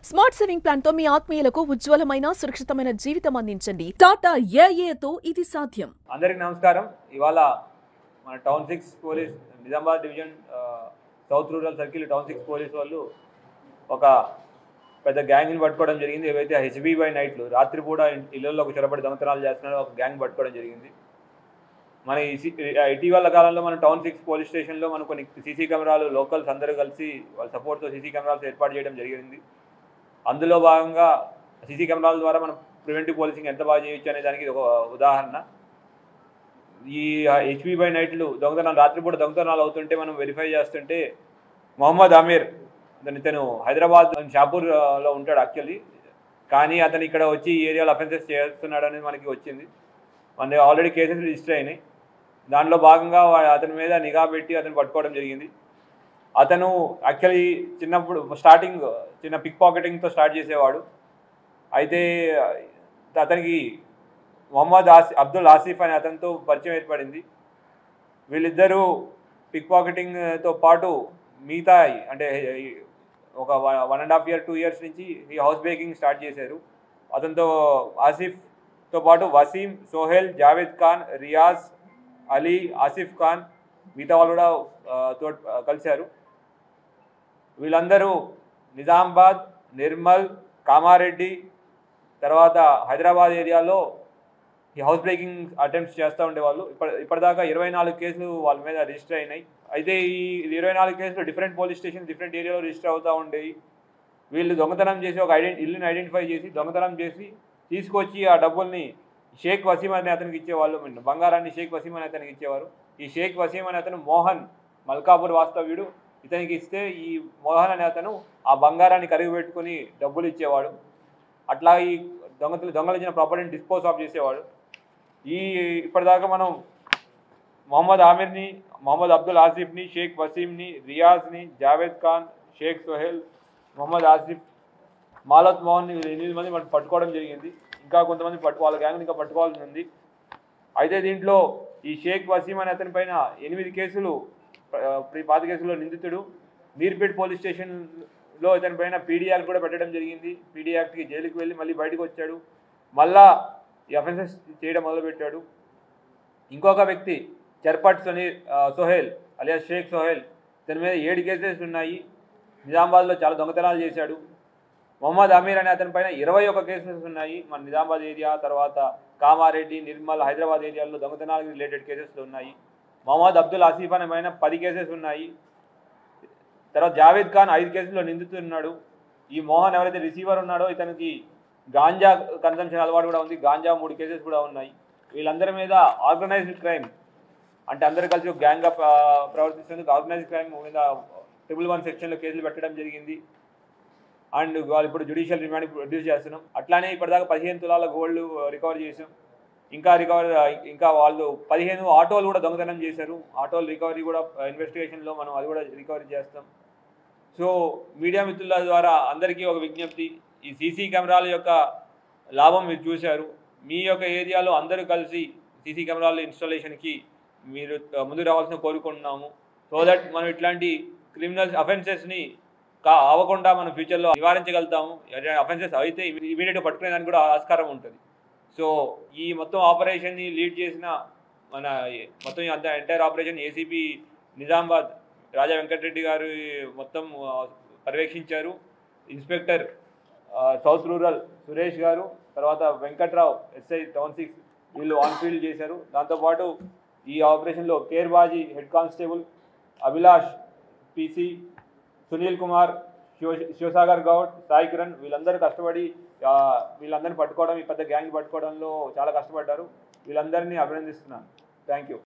Smart saving plan తో మీ ఆత్మీయులకు ఉజ్వలమైన సురక్షితమైన జీవితం అందించండి. టాటా ఏఏతో ఇది సాధ్యం. అందరికీ నమస్కారం. ఇవాళ మన town 6 police Nizamabad division south rural circle town 6 police వాళ్ళు ఒక పెద్ద గ్యాంగ్ని పట్టుకోవడం జరిగింది. ఏవైతే హెచ్బీ బై నైట్లు రాత్రిపూట ఇళ్లలోకి చొరబడి దొంగతనాలు చేస్తున్నారో ఒక గ్యాంగ్ పట్టుకోవడం జరిగింది. మన ఇటీవల కాలంలో మన టౌన్ 6 పోలీస్ స్టేషన్లో మనం కొన్ని సీసీ కెమెరాలు లోకల్స్ అందరూ కలిసి వాళ్ళ సపోర్ట్తో సీసీ కెమెరాలు ఏర్పాటు చేయడం జరిగింది. అందులో భాగంగా సీసీ కెమెరాల ద్వారా మనం ప్రివెంటివ్ పోలీసింగ్ ఎంత బాగా చేయొచ్చు అనే దానికి ఒక ఉదాహరణ. ఈ హెచ్బీ బై నైట్లు రాత్రిపూట దొంగతనాలు అవుతుంటే మనం వెరిఫై చేస్తుంటే మొహమ్మద్ అమీర్ ఇతను హైదరాబాద్ షాపూర్లో ఉంటాడు యాక్చువల్లీ, కానీ అతను ఇక్కడ వచ్చి ఈ ఏరియాలో అఫెన్సెస్ చేస్తున్నాడు అనేది మనకి వచ్చింది. మన ఆల్రెడీ కేసెస్ రిజిస్టర్ అయినాయి. దాంట్లో భాగంగా అతని మీద నిఘా పెట్టి అతను పట్టుకోవడం జరిగింది. అతను యాక్చువల్లీ చిన్నప్పుడు స్టార్టింగ్ చిన్న పిక్ పాకెటింగ్తో స్టార్ట్ చేసేవాడు. అయితే అతనికి మొహమ్మద్ అబ్దుల్ ఆసిఫ్ అనే అతనితో పరిచయం ఏర్పడింది. వీళ్ళిద్దరూ పిక్ పాకెటింగ్తో పాటు మిగతా అంటే ఒక 1.5 years 2 years నుంచి ఈ హౌస్ బ్రేకింగ్ స్టార్ట్ చేశారు. అతనితో ఆసిఫ్తో పాటు వసీం, సోహెల్, జావేద్ ఖాన్, రియాజ్, అలీ, ఆసిఫ్ ఖాన్ మిగతా వాళ్ళు కూడా కలిశారు. వీళ్ళందరూ నిజామాబాద్, నిర్మల్, కామారెడ్డి తర్వాత హైదరాబాద్ ఏరియాలో ఈ హౌస్ బ్రేకింగ్ అటెంప్ట్స్ చేస్తూ ఉండేవాళ్ళు. ఇప్పటిదాకా 24 కేసులు వాళ్ళ మీద రిజిస్టర్ అయినాయి. అయితే ఈ 24 కేసులు డిఫరెంట్ పోలీస్ స్టేషన్ డిఫరెంట్ ఏరియాలో రిజిస్టర్ అవుతూ ఉండేవి. వీళ్ళు దొంగతనం చేసి ఒక ఇల్లుని ఐడెంటిఫై చేసి దొంగతనం చేసి తీసుకొచ్చి ఆ డబ్బుల్ని షేక్ వసీం అనే అతనికి ఇచ్చేవాళ్ళు. బంగారాన్ని షేక్ వసీం అనే అతనికి ఇచ్చేవారు. ఈ షేక్ వసీం అనే అతను మోహన్ మల్కాపూర్ వాస్తవ్యుడు. ఇతనికి ఇస్తే ఈ మోహన్ అనే అతను ఆ బంగారాన్ని కరిగి పెట్టుకుని డబ్బులు ఇచ్చేవాడు. అట్లా ఈ దొంగలు ఇచ్చిన ప్రాపర్టీని డిస్పోజ్ ఆఫ్ చేసేవాడు. ఇప్పటిదాకా మనం మొహమ్మద్ ఆమిర్ని, మొహమ్మద్ అబ్దుల్ ఆసిఫ్ని, షేక్ వసీంని, రియాజ్ని, జావేద్ ఖాన్, షేక్ సోహెల్, మొహమ్మద్ ఆసిఫ్, మాలత్ మోహన్ని 8 మంది మనం పట్టుకోవడం జరిగింది. ఇంకా కొంతమంది వాళ్ళ గ్యాంగ్ని ఇంకా పట్టుకోవాల్సి ఉంది. అయితే దీంట్లో ఈ షేక్ వసీం అనే అతని పైన 8 కేసులు, 5 కేసుల్లో నిందితుడు. మీర్పేట్ పోలీస్ స్టేషన్లో ఇతని పైన పీడీ యాక్ట్ కూడా పెట్టడం జరిగింది. పీడీ యాక్ట్కి జైలుకి వెళ్ళి మళ్ళీ బయటకు వచ్చాడు. మళ్ళా ఈ అఫెన్సెస్ చేయడం మొదలుపెట్టాడు. ఇంకొక వ్యక్తి చర్పట్ సోహెల్ అలియాస్ షేక్ సోహెల్, ఇతని మీద 7 కేసెస్ ఉన్నాయి. నిజామాబాద్లో చాలా దొంగతనాలు చేశాడు. మొహమ్మద్ అమీర్ అనే అతని పైన 21 కేసెస్ ఉన్నాయి. మన నిజామాబాద్ ఏరియా తర్వాత కామారెడ్డి, నిర్మల్, హైదరాబాద్ ఏరియాలో దొంగతనాలకు రిలేటెడ్ కేసెస్లు ఉన్నాయి. మొహమ్మద్ అబ్దుల్ ఆసిఫ్ అనే పైన 10 కేసెస్ ఉన్నాయి. తర్వాత జావేద్ ఖాన్ 5 కేసుల్లో నిందితున్నాడు. ఈ మోహన్ ఎవరైతే రిసీవర్ ఉన్నాడో ఇతనికి గాంజా కన్సంప్షన్ అలవాటు కూడా ఉంది. గాంజా 3 కేసెస్ కూడా ఉన్నాయి. వీళ్ళందరి మీద ఆర్గనైజ్డ్ క్రైమ్ అంటే అందరూ కలిసి ఒక గ్యాంగ్గా ప్రవర్తిస్తేందుకు ఆర్గనైజ్డ్ క్రైమ్ మీద 111 సెక్షన్లో కేసులు పెట్టడం జరిగింది. అండ్ వాళ్ళు ఇప్పుడు జ్యుడిషియల్ రిమాండ్ ప్రొడ్యూస్ చేస్తున్నాం. అట్లానే ఇప్పటిదాకా 15 తులాల గోల్డ్ రికవర్ చేసాం. ఇంకా వాళ్ళు 15 ఆటోలు కూడా దొంగతనం చేశారు. ఆటోలు రికవరీ కూడా ఇన్వెస్టిగేషన్లో మనం అది కూడా రికవరీ చేస్తాం. సో మీడియా మిత్రుల ద్వారా అందరికీ ఒక విజ్ఞప్తి, ఈ సీసీ కెమెరాల యొక్క లాభం మీరు చూశారు. మీ యొక్క ఏరియాలో అందరూ కలిసి సీసీ కెమెరాల ఇన్స్టాలేషన్కి మీరు ముందుకు రావాల్సిన కోరుకుంటున్నాము. సో దట్ మనం ఇట్లాంటి క్రిమినల్ అఫెన్సెస్ని అవ్వకుండా మనం ఫ్యూచర్లో నివారించగలుగుతాము. అఫెన్సెస్ అయితే ఇమీడియట్గా పట్టుకునేదానికి కూడా ఆస్కారం ఉంటుంది. సో ఈ మొత్తం ఆపరేషన్ని లీడ్ చేసిన మన మొత్తం ఎంటైర్ ఆపరేషన్ ఏసీపీ నిజామాబాద్ రాజా వెంకటరెడ్డి గారు మొత్తం పర్యవేక్షించారు. ఇన్స్పెక్టర్ సౌత్ రూరల్ సురేష్ గారు, తర్వాత వెంకట్రావు ఎస్ఐ టౌన్ 6 వీళ్ళు ఆన్ ఫీల్డ్ చేశారు. దాంతోపాటు ఈ ఆపరేషన్లో కేర్బాజీ head constable, Abhilash PC, Sunil Kumar, Shivasagar Goud, Sai Kiran వీళ్ళందరూ కష్టపడి వీళ్ళందరినీ పట్టుకోవడం, ఈ పెద్ద గ్యాంగ్ పట్టుకోవడంలో చాలా కష్టపడ్డారు. వీళ్ళందరినీ అభినందిస్తున్నాను. Thank you.